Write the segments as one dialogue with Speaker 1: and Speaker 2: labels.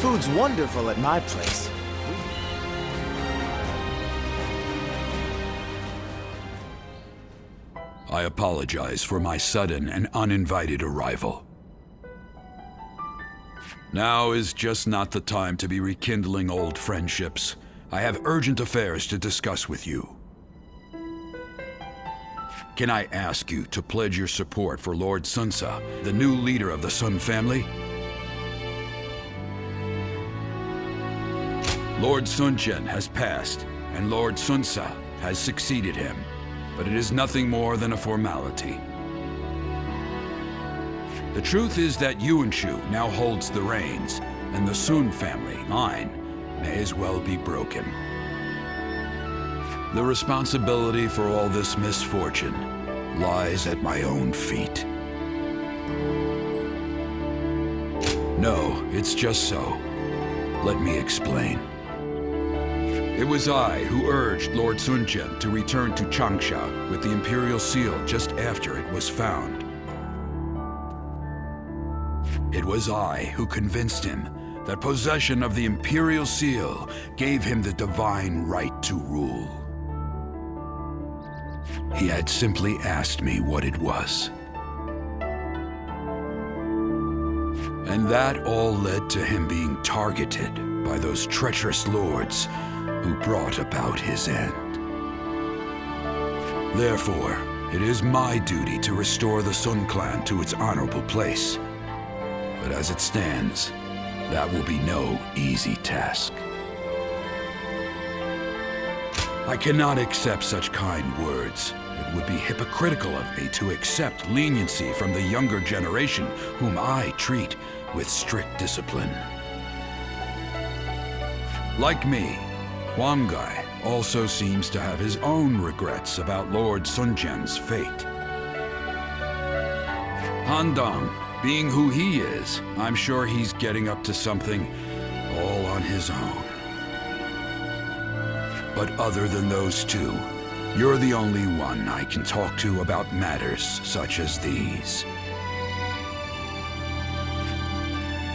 Speaker 1: Food's wonderful at my place.
Speaker 2: I apologize for my sudden and uninvited arrival. Now is just not the time to be rekindling old friendships. I have urgent affairs to discuss with you. Can I ask you to pledge your support for Lord Sunsa, the new leader of the Sun family? Lord Sunchen has passed, and Lord Sunsa has succeeded him, but it is nothing more than a formality. The truth is that Yuanshu now holds the reins, and the Sun family, mine, may as well be broken. The responsibility for all this misfortune lies at my own feet. No, it's just so. Let me explain. It was I who urged Lord Sunchen to return to Changsha with the Imperial Seal just after it was found. It was I who convinced him that possession of the Imperial Seal gave him the divine right to rule. He had simply asked me what it was. And that all led to him being targeted by those treacherous lords who brought about his end. Therefore, it is my duty to restore the Sun clan to its honorable place. But as it stands, that will be no easy task. I cannot accept such kind words. It would be hypocritical of me to accept leniency from the younger generation, whom I treat with strict discipline. Like me, Huanggai also seems to have his own regrets about Lord Sunchen's fate. Han Dong, being who he is, I'm sure he's getting up to something all on his own. But other than those two, you're the only one I can talk to about matters such as these.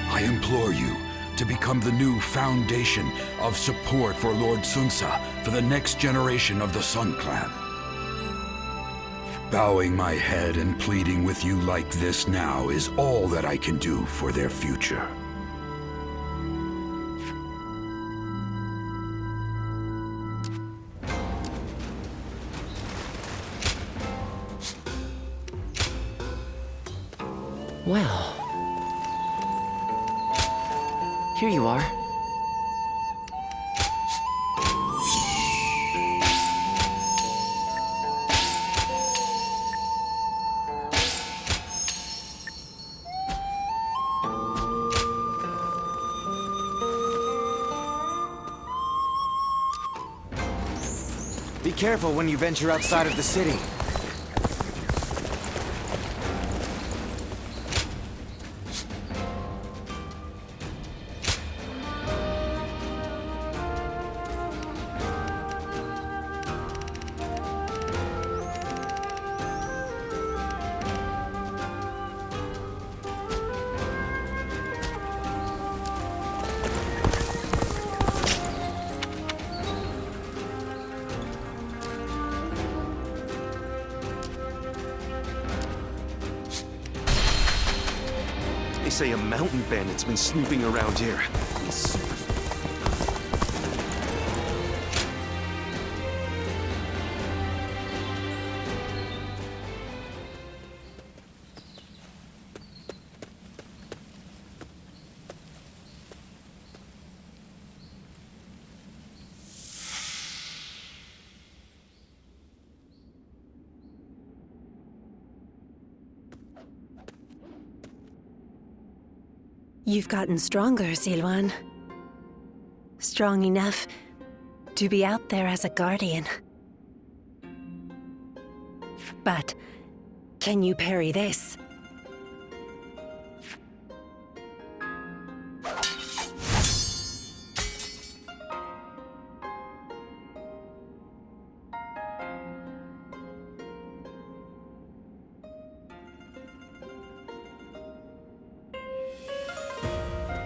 Speaker 2: I implore you to become the new foundation of support for Lord Sunsa for the next generation of the Sun Clan. Bowing my head and pleading with you like this now is all that I can do for their future.
Speaker 3: Well, here you are.
Speaker 1: Be careful when you venture outside of the city.
Speaker 4: They say a mountain bandit's been snooping around here.
Speaker 5: You've gotten stronger, Silwan. Strong enough to be out there as a guardian. But can you parry this?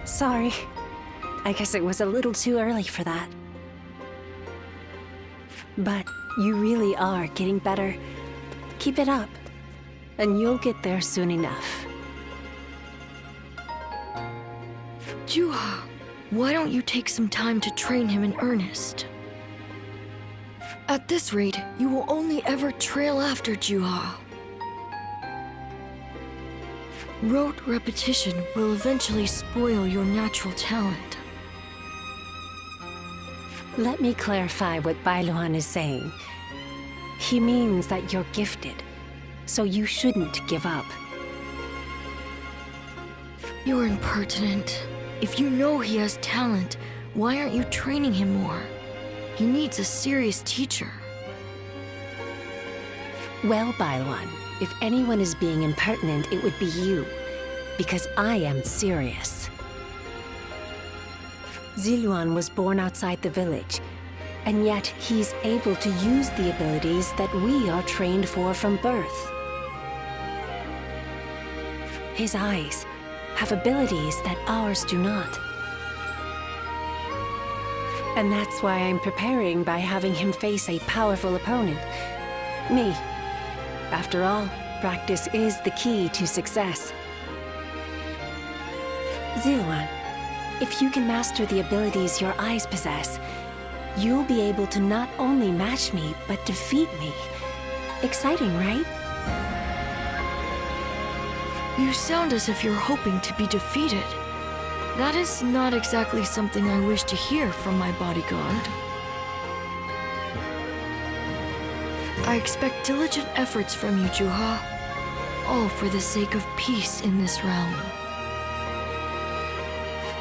Speaker 5: Sorry. I guess it was a little too early for that. But you really are getting better. Keep it up, and you'll get there soon enough.
Speaker 6: Juha, why don't you take some time to train him in earnest? At this rate, you will only ever trail after Juha. Rote repetition will eventually spoil your natural talent.
Speaker 5: Let me clarify what Bailuan is saying. He means that you're gifted, so you shouldn't give up.
Speaker 6: You're impertinent. If you know he has talent, why aren't you training him more? He needs a serious teacher.
Speaker 5: Well, Bailuan, if anyone is being impertinent, it would be you, because I am serious. Ziluan was born outside the village, and yet he's able to use the abilities that we are trained for from birth. His eyes have abilities that ours do not. And that's why I'm preparing by having him face a powerful opponent. Me. After all, practice is the key to success. Ziluan, if you can master the abilities your eyes possess, you'll be able to not only match me, but defeat me. Exciting, right?
Speaker 6: You sound as if you're hoping to be defeated. That is not exactly something I wish to hear from my bodyguard. I expect diligent efforts from you, Juha. All for the sake of peace in this realm.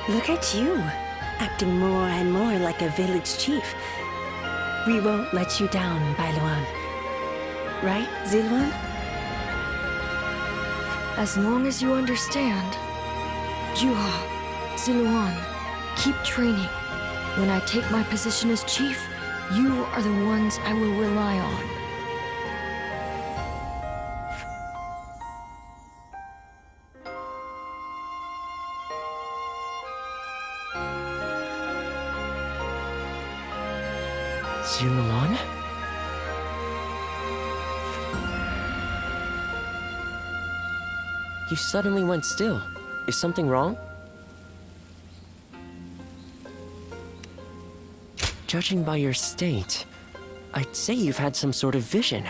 Speaker 5: Look at you, acting more and more like a village chief. We won't let you down, Bailuan. Right, Ziluan?
Speaker 6: As long as you understand. Juha, Ziluan, keep training. When I take my position as chief, you are the ones I will rely on.
Speaker 3: Ziluan? You suddenly went still. Is something wrong? Judging by your state, I'd say you've had some sort of vision.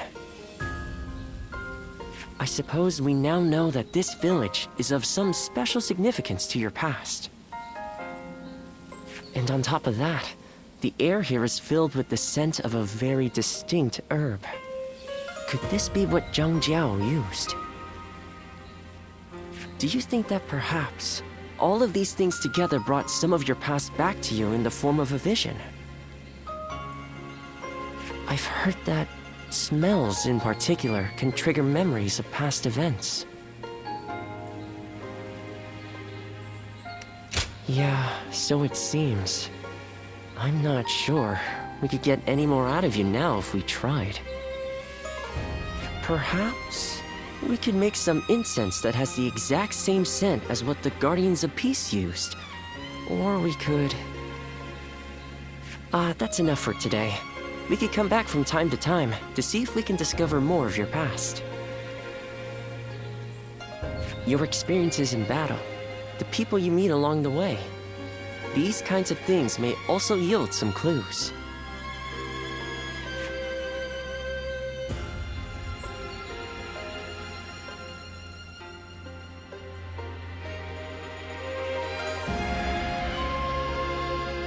Speaker 3: I suppose we now know that this village is of some special significance to your past. And on top of that, the air here is filled with the scent of a very distinct herb. Could this be what Zhang Jiao used? Do you think that perhaps all of these things together brought some of your past back to you in the form of a vision? I've heard that smells in particular can trigger memories of past events. Yeah, so it seems. I'm not sure we could get any more out of you now if we tried. Perhaps we could make some incense that has the exact same scent as what the Guardians of Peace used. Or we could... that's enough for today. We could come back from time to time to see if we can discover more of your past. Your experiences in battle, the people you meet along the way. These kinds of things may also yield some clues.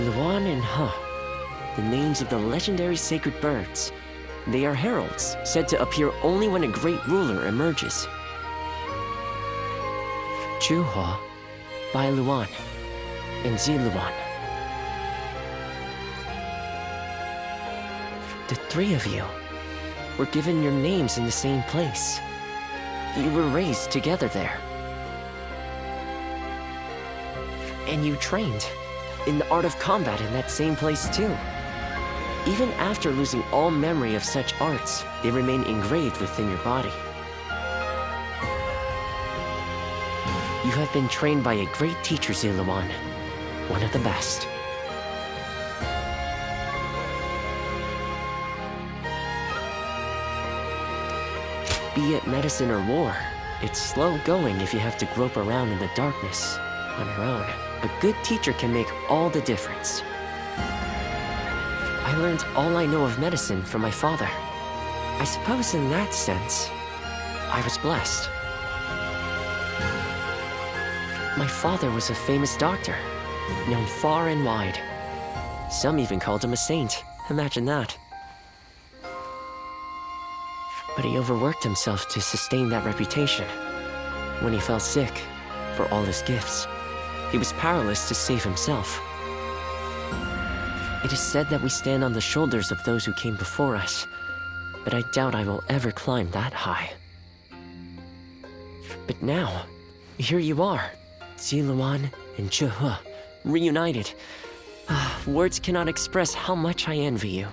Speaker 3: Luan and He, the names of the legendary sacred birds. They are heralds, said to appear only when a great ruler emerges. Juha, Bailuan, and Ziluan. The three of you were given your names in the same place. You were raised together there. And you trained in the art of combat in that same place too. Even after losing all memory of such arts, they remain engraved within your body. You have been trained by a great teacher, Ziluan, one of the best. Be it medicine or war, it's slow going if you have to grope around in the darkness on your own. A good teacher can make all the difference. I learned all I know of medicine from my father. I suppose in that sense, I was blessed. My father was a famous doctor, known far and wide. Some even called him a saint. Imagine that. But he overworked himself to sustain that reputation. When he fell sick, for all his gifts, he was powerless to save himself. It is said that we stand on the shoulders of those who came before us, but I doubt I will ever climb that high. But now, here you are, Ziluan and Zhehe, reunited. Words cannot express how much I envy you.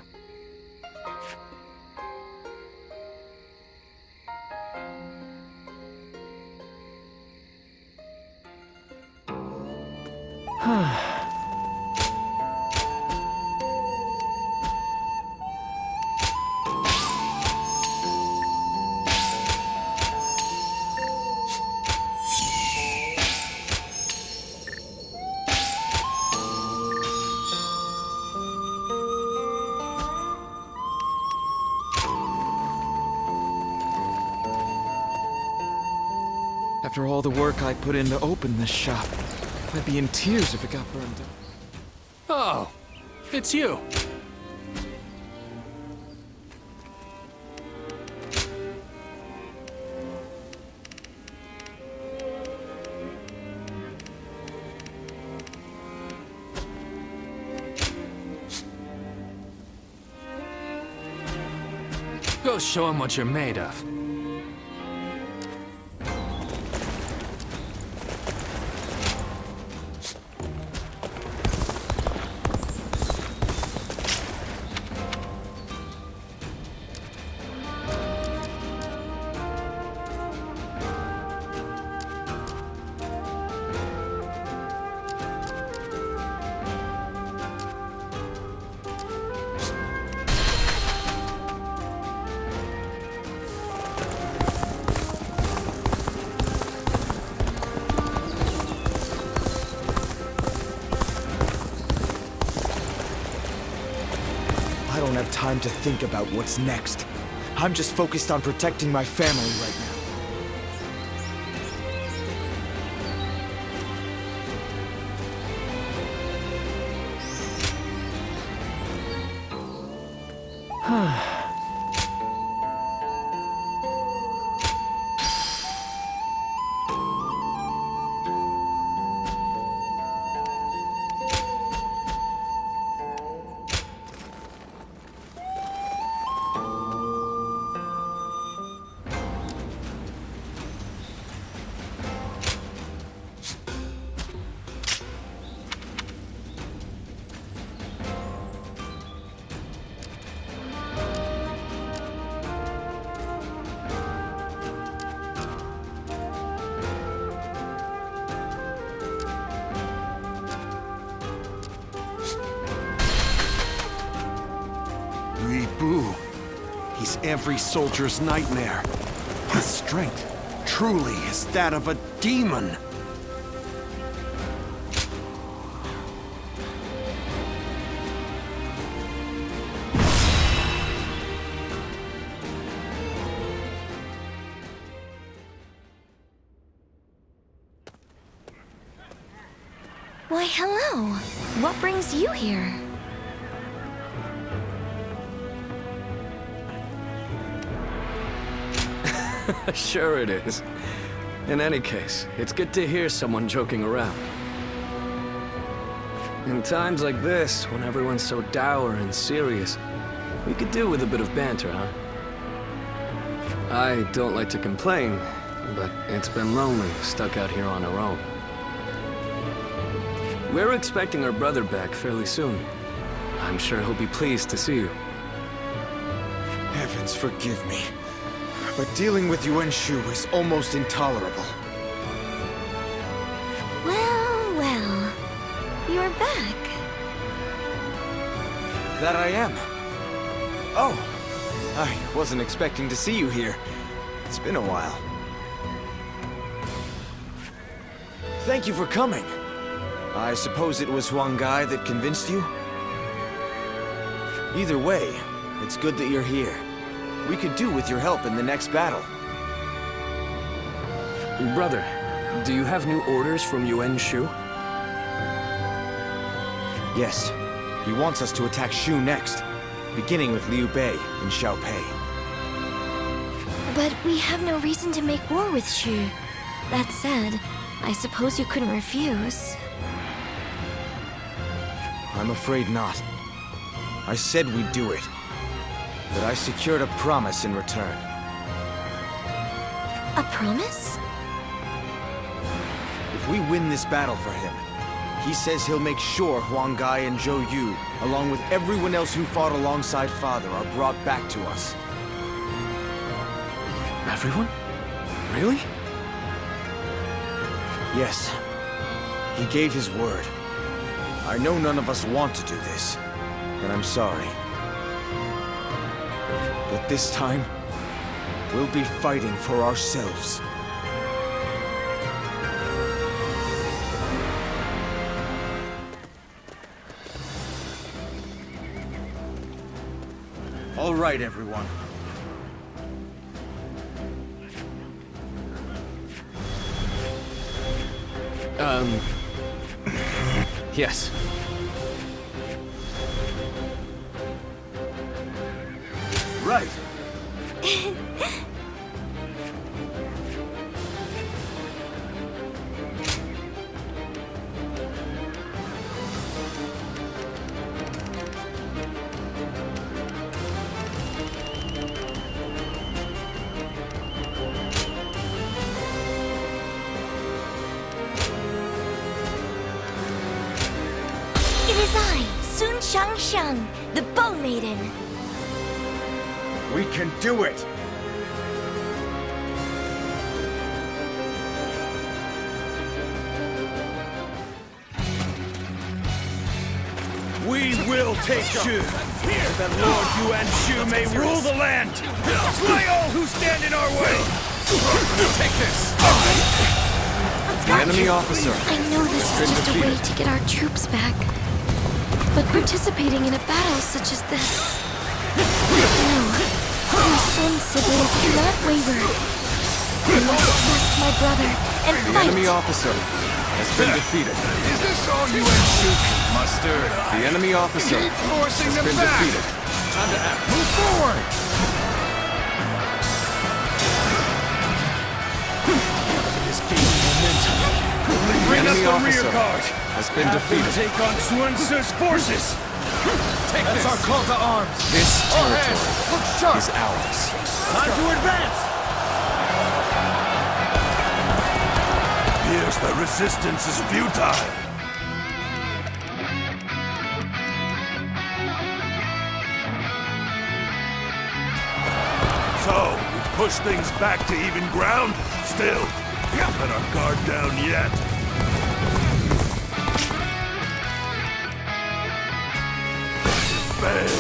Speaker 1: After all the work I put in to open this shop, I'd be in tears if it got burned down.
Speaker 7: Oh, it's you. Go show him what you're made of.
Speaker 1: I don't have time to think about what's next. I'm just focused on protecting my family right now.
Speaker 4: He's every soldier's nightmare. His strength truly is that of a demon.
Speaker 6: Why, hello. What brings you here?
Speaker 7: Sure it is. In any case, it's good to hear someone joking around. In times like this, when everyone's so dour and serious, we could do with a bit of banter, huh? I don't like to complain, but it's been lonely, stuck out here on our own. We're expecting our brother back fairly soon. I'm sure he'll be pleased to see you.
Speaker 1: Heavens forgive me, but dealing with Yuan Shu is almost intolerable.
Speaker 6: Well, well. Your are back.
Speaker 1: That I am. Oh, I wasn't expecting to see you here. It's been a while. Thank you for coming. I suppose it was Huang Gai that convinced you? Either way, it's good that you're here. We could do with your help in the next battle.
Speaker 7: Brother, do you have new orders from Yuan Shu?
Speaker 1: Yes. He wants us to attack Shu next, beginning with Liu Bei and Xiaopei.
Speaker 6: But we have no reason to make war with Shu. That said, I suppose you couldn't refuse.
Speaker 1: I'm afraid not. I said we'd do it. But I secured a promise in return.
Speaker 6: A promise?
Speaker 1: If we win this battle for him, he says he'll make sure Huang Gai and Zhou Yu, along with everyone else who fought alongside Father, are brought back to us.
Speaker 7: Everyone? Really?
Speaker 1: Yes. He gave his word. I know none of us want to do this, and I'm sorry. But this time, we'll be fighting for ourselves. All right, everyone.
Speaker 7: Yes.
Speaker 1: Right.
Speaker 6: It is I, Sun Shangshan, the Bow Maiden.
Speaker 1: We can do it!
Speaker 8: We will take Shu, that Lord Yuan Shu may rule the land. Slay all who stand in our way. Take this.
Speaker 1: The enemy officer.
Speaker 6: I know this is just a way to get our troops back. But participating in a battle such as this... No, my Sun siblings cannot waver. I must trust my brother and
Speaker 1: The
Speaker 6: fight.
Speaker 1: enemy officer has been defeated.
Speaker 8: Is this all Yuan Shu can muster?
Speaker 1: The enemy officer
Speaker 8: Keep forcing
Speaker 1: has
Speaker 8: them
Speaker 1: been
Speaker 8: back.
Speaker 1: defeated.
Speaker 8: Time to act. Move forward. This gaining momentum. Bring up
Speaker 1: enemy
Speaker 8: the rear
Speaker 1: officer
Speaker 8: guard.
Speaker 1: has been
Speaker 8: Have them
Speaker 1: defeated.
Speaker 8: take on Sun Tzu's forces. Take
Speaker 1: That's
Speaker 8: this.
Speaker 1: our call to arms. This territory
Speaker 8: Look sharp.
Speaker 1: is ours.
Speaker 8: Time to advance.
Speaker 9: Here's the resistance is futile. So, we've pushed things back to even ground? Still, can't let our guard down yet. Fail.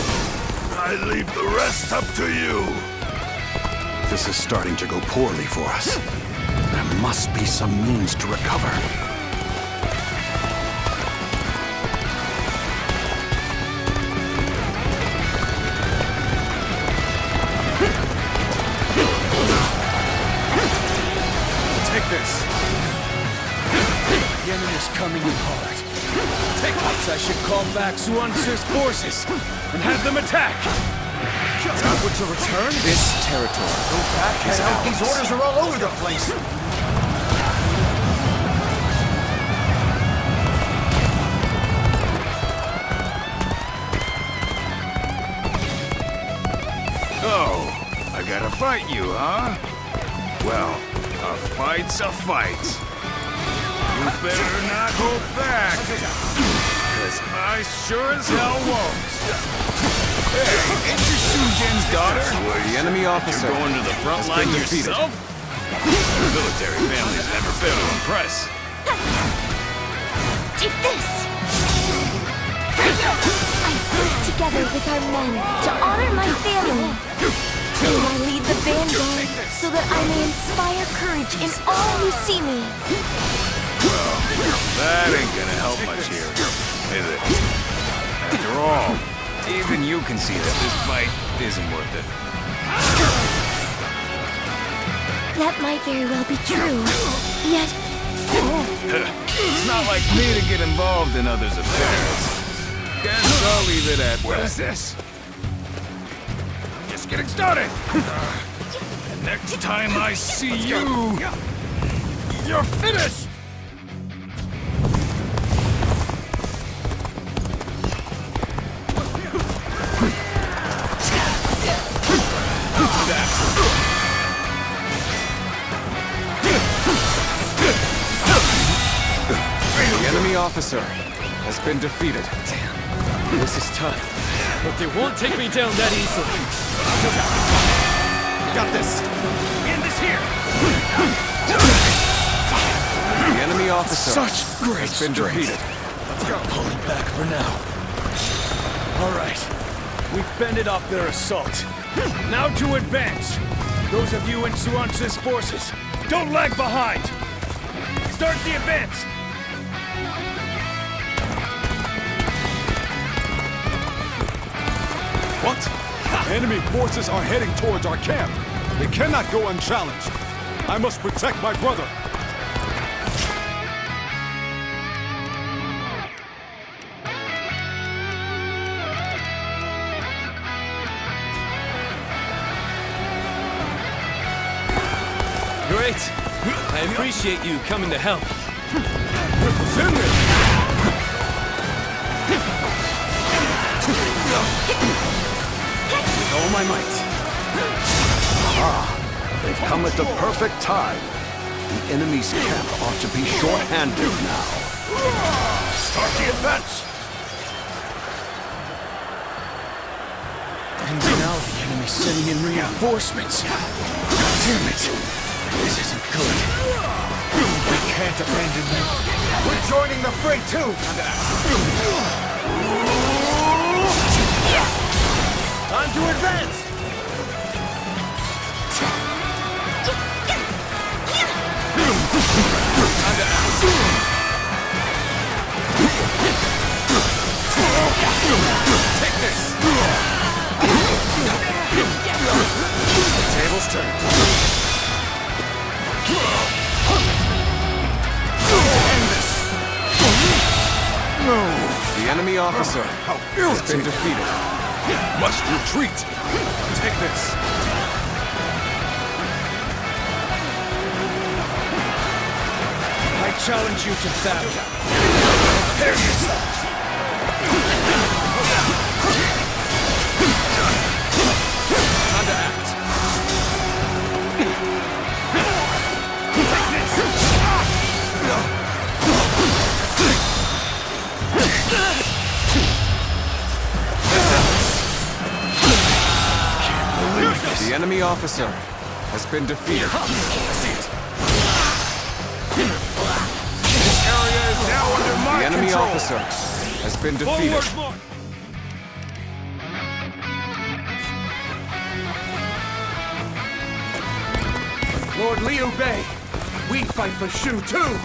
Speaker 9: I leave the rest up to you.
Speaker 4: This is starting to go poorly for us. There must be some means to recover.
Speaker 8: Take this. The enemy's coming in hard. Perhaps I should call back Sun Tzu's forces and have them attack.
Speaker 1: Would you return? This territory is ours.
Speaker 8: These orders are all over the place.
Speaker 9: Oh, I gotta fight you, huh? Well, a fight's a fight. You better not hold back, because I sure as hell won't. Hey, ain't you Shujin's daughter?
Speaker 1: The enemy officer
Speaker 9: You're going to the front
Speaker 1: has
Speaker 9: line
Speaker 1: been defeated.
Speaker 9: yourself? Military families never fail to impress.
Speaker 6: Take this. I work together with our men to honor my family. And I lead the vanguard so that I may inspire courage in all who see me.
Speaker 9: That ain't gonna help much here, is it? After all, even you can see that this fight isn't worth it.
Speaker 6: That might very well be true. Yet...
Speaker 9: It's not like me to get involved in others' affairs. Guess I'll leave it at
Speaker 8: What
Speaker 9: that.
Speaker 8: is this? I'm just getting started. And next time I see you, you're finished.
Speaker 4: The enemy officer has been defeated.
Speaker 7: Damn, this is tough. But they won't take me down that easily.
Speaker 4: You got this.
Speaker 8: End this here.
Speaker 4: The enemy officer
Speaker 8: Such great
Speaker 4: has been defeated.
Speaker 8: Pulling back for now. All right. We've fended off their assault. Now to advance. Those of you in Suance's forces, don't lag behind. Start the advance.
Speaker 4: What? Enemy forces are heading towards our camp. They cannot go unchallenged. I must protect my brother.
Speaker 7: Great. I appreciate you coming to help.
Speaker 4: With all my might. They've come at the perfect time. The enemy's camp ought to be short-handed now.
Speaker 8: Start the advance. And now the enemy's sending in reinforcements. Damn it. This isn't good. We can't abandon them. We're joining the fray too. Time to advance. Take this. Tables turned.
Speaker 4: The enemy officer has been defeated. Must retreat.
Speaker 8: Take this. I challenge you to battle. Prepare yourselves. Time to act. Take this.
Speaker 4: The enemy officer has been defeated.
Speaker 9: This area is now under my
Speaker 4: The enemy
Speaker 9: control.
Speaker 4: officer has been defeated.
Speaker 8: Forward, Lord Liu Bei, we fight for Shu too.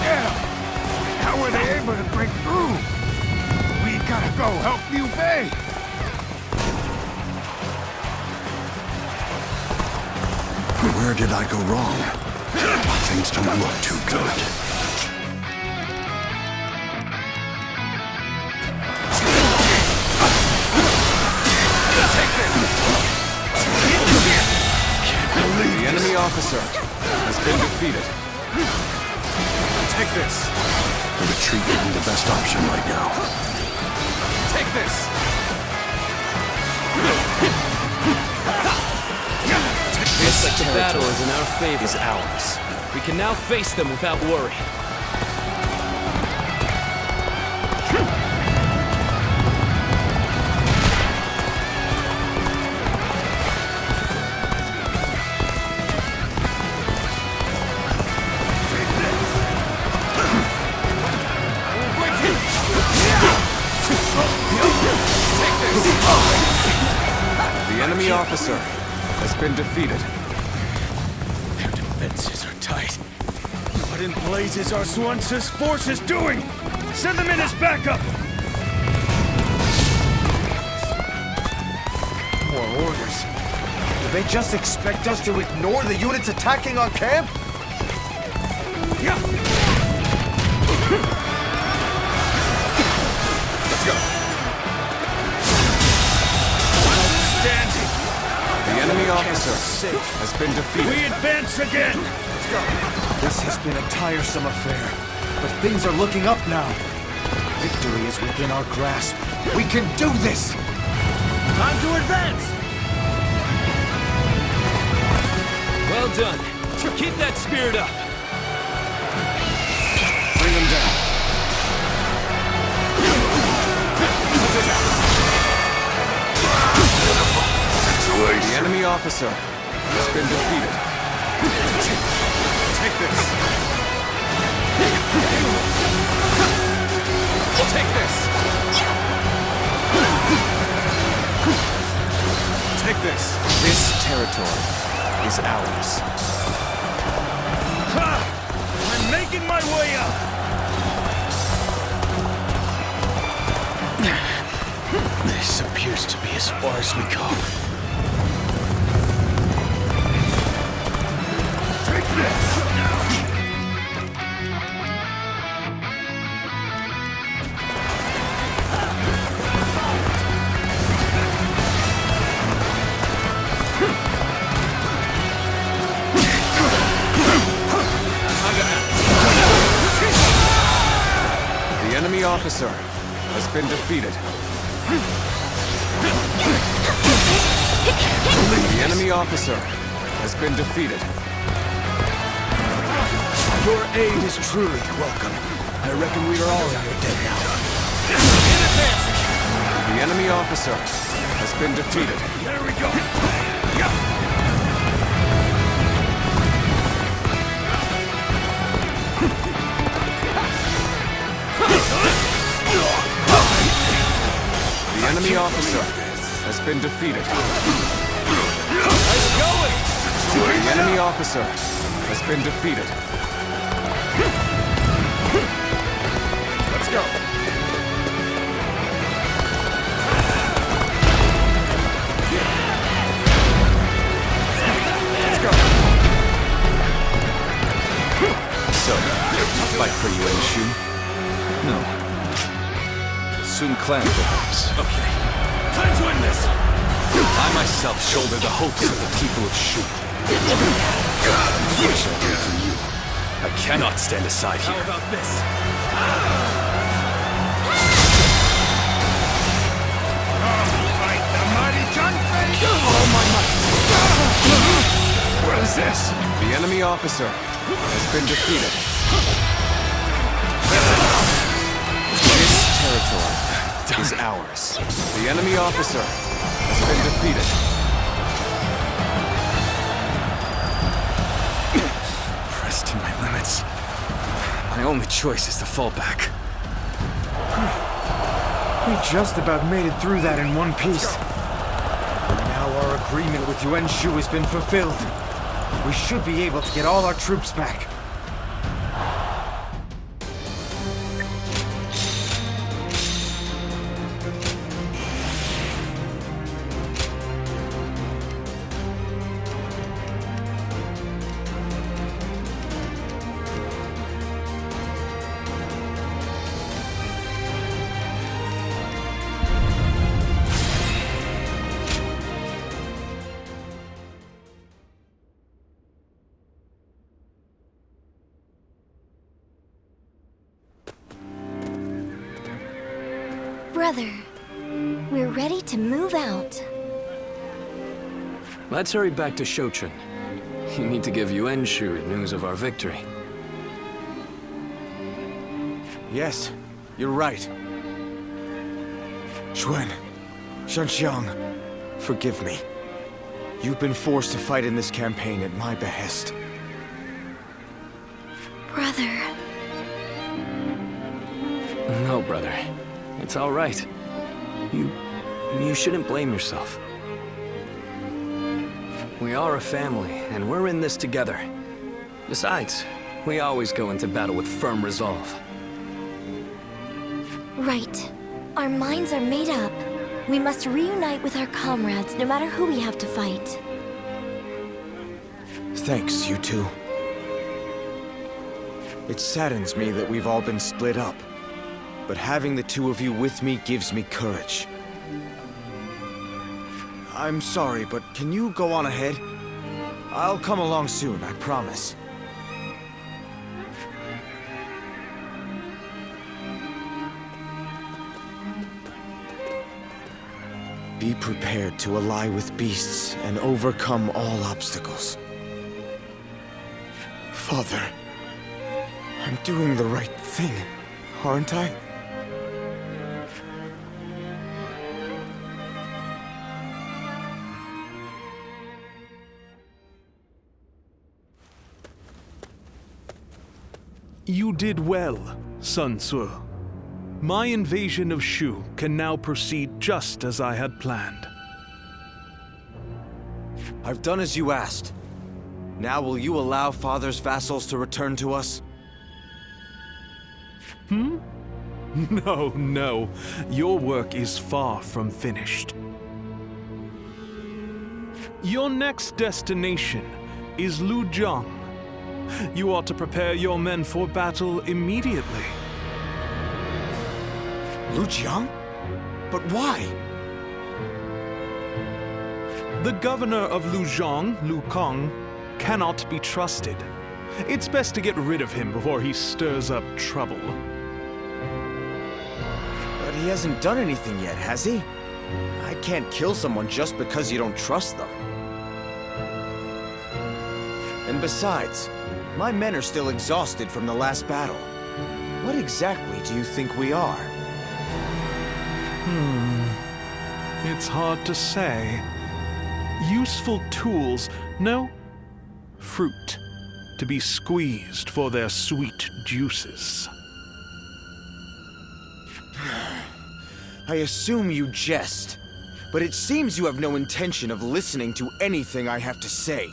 Speaker 8: Yeah. How were they able to break through? We gotta go help Liu Bei.
Speaker 4: Where did I go wrong? Things don't look too good. The enemy officer has been defeated.
Speaker 8: Take this.
Speaker 4: Retreat would be the best option right now.
Speaker 8: Take this.
Speaker 7: Looks like the battle is in our favor. Is ours. We can now face them without worry.
Speaker 1: enemy officer has been defeated.
Speaker 8: Their defenses are tight. What in blazes are Sun Tzu's forces doing? Send them in as backup!
Speaker 1: More orders. Do they just expect us to ignore the units attacking our camp?
Speaker 8: Yeah.
Speaker 1: Let's go.
Speaker 8: Outstanding!
Speaker 1: The enemy officer has been defeated.
Speaker 8: We advance again!
Speaker 1: Let's go. This has been a tiresome affair, but things are looking up now. Victory is within our grasp. We can do this!
Speaker 8: Time to advance!
Speaker 7: Well done. Keep that spirit up.
Speaker 1: Bring them down. The enemy officer has been defeated. Take this. Take this. Take this. This territory is ours.
Speaker 8: Ha! I'm making my way up! This appears to be as far as we go. Take this!
Speaker 1: The enemy officer has been defeated. The enemy officer has been defeated.
Speaker 8: Your aid is truly welcome. I reckon we are all in your debt now.
Speaker 1: The enemy officer has been defeated.
Speaker 8: There we go. Yeah.
Speaker 1: The enemy officer has been defeated.
Speaker 8: Nice going!
Speaker 1: The enemy officer has been defeated. Let's go. Let's go. So, fight for you, Enshu? No. Sun Clan, perhaps.
Speaker 8: Okay. Time to end this!
Speaker 1: I myself shoulder the hopes of the people of Shu. Unfortunately for you, I cannot stand aside here.
Speaker 8: How about this? Fight the mighty Junpei!
Speaker 1: All my might!
Speaker 8: What is this?
Speaker 1: The enemy officer has been defeated. This territory is ours. The enemy officer has been defeated. Pressed to my limits. My only choice is to fall back.
Speaker 10: We just about made it through that in one piece. Now our agreement with Yuan Shu has been fulfilled. We should be able to get all our troops back.
Speaker 6: Brother, we're ready to move out.
Speaker 7: Let's hurry back to Shochun. You need to give Yuan Shu news of our victory.
Speaker 1: Yes, you're right. Xuan, Shanxiang, forgive me. You've been forced to fight in this campaign at my behest.
Speaker 6: Brother.
Speaker 7: No, brother. It's all right. You shouldn't blame yourself. We are a family, and we're in this together. Besides, we always go into battle with firm resolve.
Speaker 6: Right. Our minds are made up. We must reunite with our comrades, no matter who we have to fight.
Speaker 1: Thanks, you two. It saddens me that we've all been split up, but having the two of you with me gives me courage. I'm sorry, but can you go on ahead? I'll come along soon, I promise. Be prepared to ally with beasts and overcome all obstacles. Father, I'm doing the right thing, aren't I?
Speaker 8: You did well, Sun Tzu. My invasion of Shu can now proceed just as I had planned.
Speaker 1: I've done as you asked. Now will you allow Father's vassals to return to us?
Speaker 8: No. Your work is far from finished. Your next destination is Lujiang. You ought to prepare your men for battle immediately.
Speaker 1: Lujiang? But why?
Speaker 8: The governor of Lujiang, Lu Kang, cannot be trusted. It's best to get rid of him before he stirs up trouble.
Speaker 1: But he hasn't done anything yet, has he? I can't kill someone just because you don't trust them. And besides, my men are still exhausted from the last battle. What exactly do you think we are?
Speaker 8: It's hard to say. Useful tools, no, fruit, to be squeezed for their sweet juices.
Speaker 1: I assume you jest, but it seems you have no intention of listening to anything I have to say.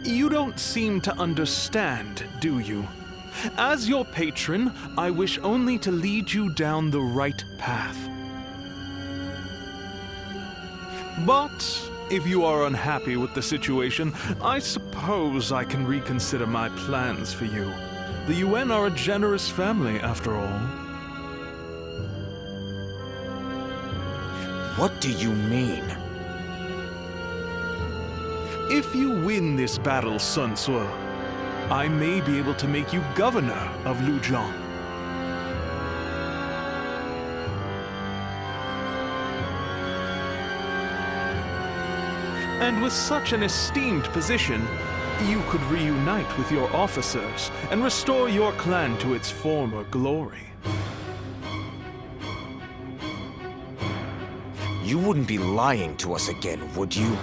Speaker 8: You don't seem to understand, do you? As your patron, I wish only to lead you down the right path. But if you are unhappy with the situation, I suppose I can reconsider my plans for you. The UN are a generous family, after all.
Speaker 1: What do you mean?
Speaker 8: If you win this battle, Sun Tzu, I may be able to make you governor of Lujiang. And with such an esteemed position, you could reunite with your officers and restore your clan to its former glory.
Speaker 1: You wouldn't be lying to us again, would you?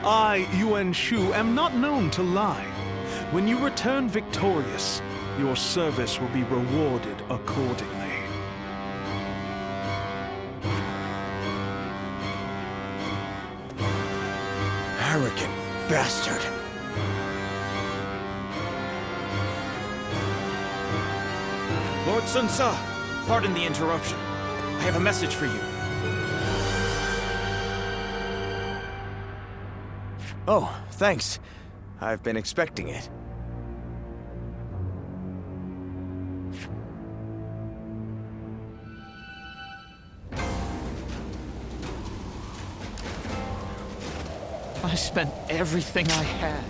Speaker 8: I, Yuan Shu, am not known to lie. When you return victorious, your service will be rewarded accordingly.
Speaker 1: Arrogant bastard.
Speaker 11: Lord Sun Tzu, pardon the interruption. I have a message for you.
Speaker 1: Oh, thanks. I've been expecting it.
Speaker 11: I spent everything I had